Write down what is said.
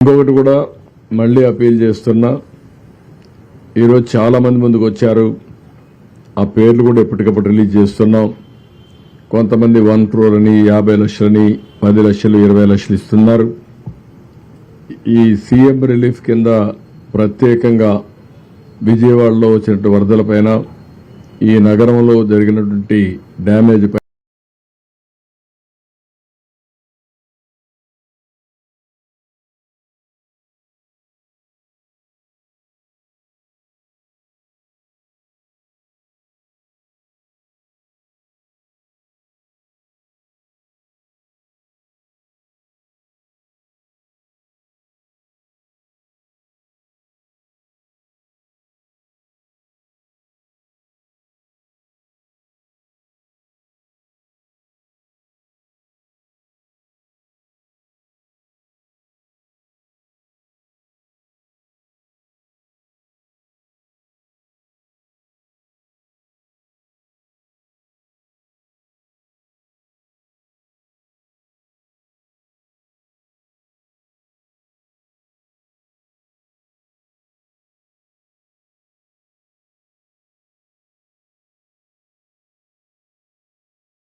ఇంకొకటి కూడా మళ్ళీ అపీల్ చేస్తున్నా, ఈరోజు చాలా మంది ముందుకు వచ్చారు. ఆ పేర్లు కూడా ఎప్పటికప్పుడు రిలీజ్ చేస్తున్నాం. కొంతమంది 1 crore అని 50 లక్షలని 10 లక్షలు 20 లక్షలు ఇస్తున్నారు. ఈ సీఎం రిలీఫ్ కింద ప్రత్యేకంగా విజయవాడలో వచ్చినటువంటి వరదలపైన, ఈ నగరంలో జరిగినటువంటి డ్యామేజ్